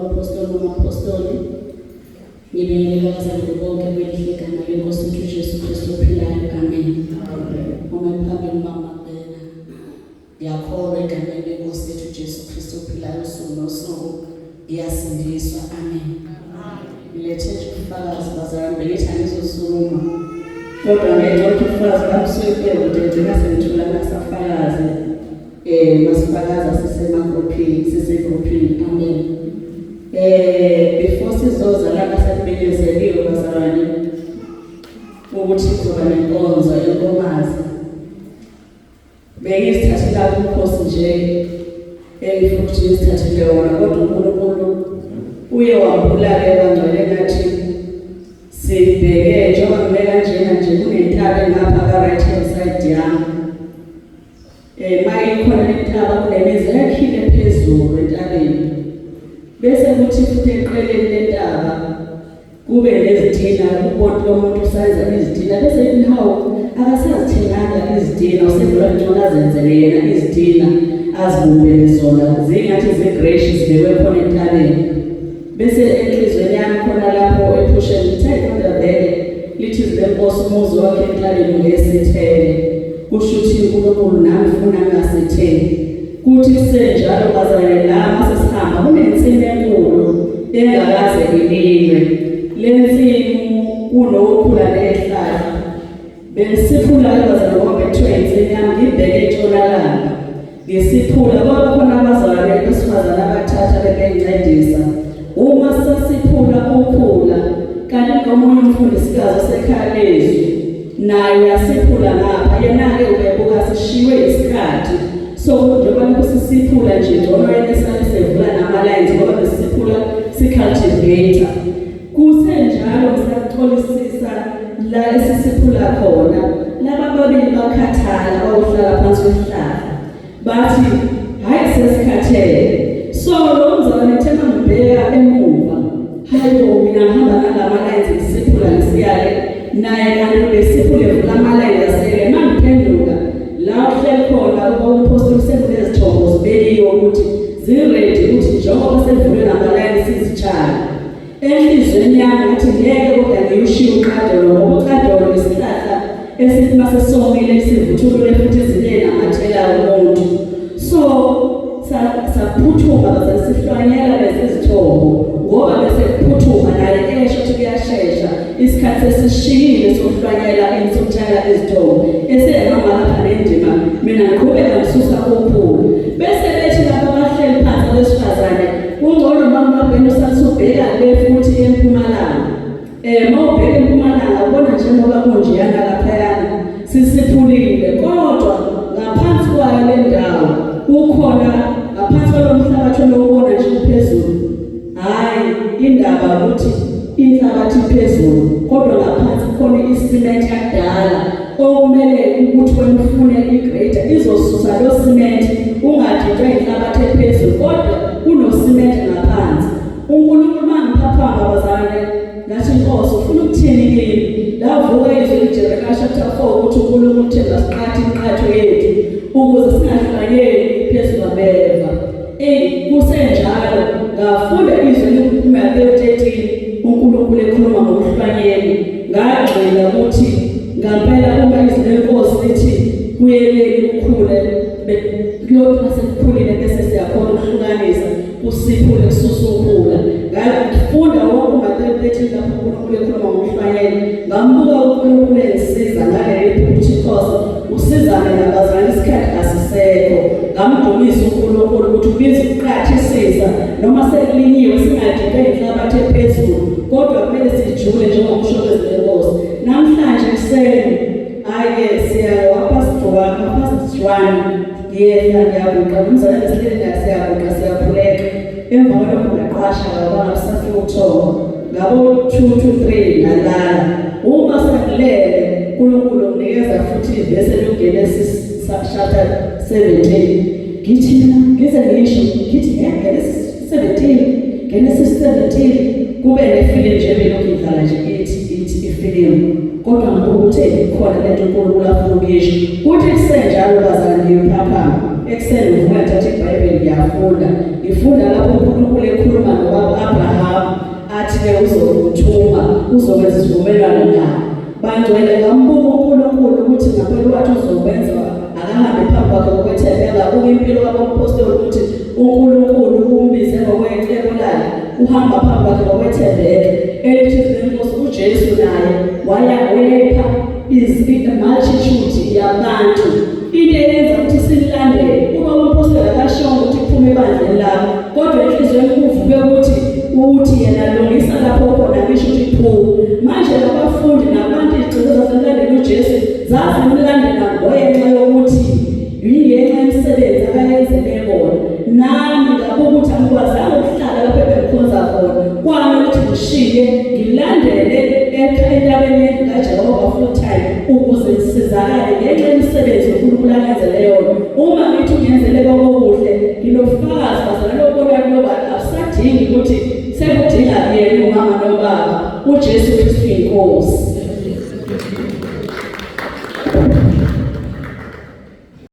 apostoli nomapostoli. Ngibingelela abazali bonke kwelihle igama lenkosi yethu uJesu Kristu ophilayo. Amen. Uma phambili mamabena. Ngiyakholwa egameni lenkosi yethu uJesu Kristu ophilayo usuku nosuku iyasindiswa. Amen. Ngilethe ubufakazi bazalwane belithi angizosuluma. Kodwa ngenxa ubufakazi bakusuke ngigcina sengithula ngasafakazi. Masifakaza sisegroupini. Amen. Before sizoza lapha sasibekezeliwe bazalwane ukuthi kuzoba nenkonzo yenkomazi. Bengizithathela umkhosi nje futhi ngizithathele wona, kodwa uNkulunkulu uye wambulala kangcwele ngathi sibheke njengoba ngibeka nje kunentaba ngapha ka right hand side yami. Mayikhona intaba kunemizi ekhile phezulu entabeni. Bese kuthi futhi eqeleni lentaba kube nezitina, ubonke lomuntu usenza izitina. Bese inhawu akasazithenganga izitina, usendlula ntona azenzele yena izitina azibumbele zona zingathi zegreshi zibekwe khona entabeni. Bese enhlizweni yami khona lapho ephusheni ngithe kodwa vele lithi zenkosi umuzi wakhe entabeni ngesithele. Kusho ukuthi uNkulunkulu nami ufuna ngasithele. Kuthi senjalo bazalwane la masesihamba kunensimi enkulu engakaze ilinywe. Le nsimu kunokhula lehlala. Benisiphula bazalwane ngoba bethiwa insimi yami ngibheke entshonalanga. Ngisiphula kwaba khona abazalwane besifazane abathatha bebencedisa. Uma sasiphula ukhula kanti ngomunye umfundisikazi osekhaya lezwi naye yasiphula ngapha, yena-ke ubebuka sishiwe isikhathi. So njengoba sisiphula nje ngcono yena esivula nama-lines ngoba besisiphula si-cultivator. Kusenjalo ngisakutholisisa la esisiphula khona, laba babili bakhathala bawuhlala phansi kwesihlahla. Bathi, hhayi sesikhathele. So lo mzalwane thema ngibheka emuva. Hayi bo, mina ngihamba ngalama-lines ngisiphula ngisiyale. Naye kanti besiphule vula ama-lines asele. Mangiphenduka la uhleli khona umpostoli senezithombo zibeliwe ukuthi ziredi ukuthi njengoba sevule nama-lines sizitshale. Enhlizweni yami ngathi ngeke kodwa ngiyushiye uqadolo ngoba uqadolo isihlahla esithi masesomile sivuthulule futhi zibe namathela umuntu. So saphuthuma sasihlwanyela lezi zithombo ngoba bese kuphuthuma naye esho ukuthi kuyashesha isikhathi sesishiyile sokuhlwanyela insukutshela izithombo. Esehamba lapha nendima mina ngiqhubeka ngisusa ukhulu. Bese bethi lapho bahleli phansi abesifazane ungcono mamabheni usasubheka le futhi empumalanga. Mawubheka empumalanga ubona njengoba kunjeyana laphayana sisiphulile, kodwa ngaphansi kwayo le ndawo ukhona ngaphansi kwalo mhlabathi olowubona nje phezulu. Hhayi indaba ukuthi inhlabathi phezulu kodwa ngaphansi khona isimenti yakudala okumele ukuthi wena ufune igrade izosusa lo simenti ungadidwa inhlabathi ephezulu kodwa kunosimenti ngaphansi. uNkulunkulu mangiphaphanga bazalwane ngathi inkosi ufuna ukuthini kimi. Lavuka izwi eJeremiya chapter 4 ukuthi uNkulunkulu uthemba siqathi inqatho yethu ukuze singahlanyeli phezu kwabeva. Kusenjalo ngafunda izwi leMathewu 13 uNkulunkulu ekhuluma ngokuhlanyela. Ngagxila ukuthi ngampela uma izwi lenkosi lithi kuyelele ukhule kuyothi masekukhulile bese siyakhona ukuhlukanisa usiphule kususukhula. Ngafunda wonke uMathewu 13 lapho uNkulunkulu ekhuluma ngokuhlanyela. Ngambuka uNkulunkulu engisiza ngaleli phupho inkosi usizane nabazalwane isikhathi asisekho. Ngamdumisa uNkulunkulu ukuthi ubize ukuqatha isiza noma sekulinyiwe singadidwe inhlabathi ephezulu kodwa kumele sijule njengomshokezi lenkosi. Namhlanje kuseni ngiyehla ngiyabuqa umzalwane sihleli la siyabuqa siyaphuleka. Emva kwalokho ngaqasha ngoba ngisafika ukuthoma ngabo 2 to 3 nalala. Uma sakulele uNkulunkulu unginikeza futhi ivesi loGenesis chapter 17. Ngithi ngize ngisho ngithi Genesis 17 Genesis 17 kube nefilimu nje belokhu idlala nje ithi ifilimu. Kodwa ngokuthe khona lento uNkulunkulu afuna ukuyisho. Kuthi kusenjalo bazalwane ngiyiphaphama. Ekuseni ngivula thatha iBhayibheli ngiyafunda. Ngifunda lapho uNkulunkulu ekhuluma nobaba ukwenza isivumelwano naye. Bangcwele bambuka uNkulunkulu ukuthi ngaphela wathi uzokwenza akahambe phambi kwakhe ngokwethembeka kuba impilo kaBapostoli ukuthi uNkulunkulu umbize ngokwecebo lakhe uhamba phambi kwakhe ngokwethembeka. Elithi lenkosi uJesu naye wayawepha multitude yabantu into eyenza ukuthi silandele uma uMpostoli akashongo ukuthi kuphume ebandleni lakho kodwa enhlizweni kuvuke ukuthi yena lungisa lapho khona bisho ukuthi phu manje labafundi nabantu izigcino zasemlandeni uJesu zasemlandela ngoyenxa yokuthi yingenxa yemisebenzi akayenzele bona nami ngabuka ukuthi angikwazanga ukuhlala lapho ebekhonza khona kwami ukuthi ngishiye ngilandele entabeni kaJehova full time ukuze ngisizakale ngenxa yemisebenzi uNkulunkulu ayenzele yona. Uma ngithi ngiyenzele kokuhle nginofakazi bazalwane lokubona loba akusadingi ukuthi sekudinga yena umama nobaba uJesu Kristu inkosi.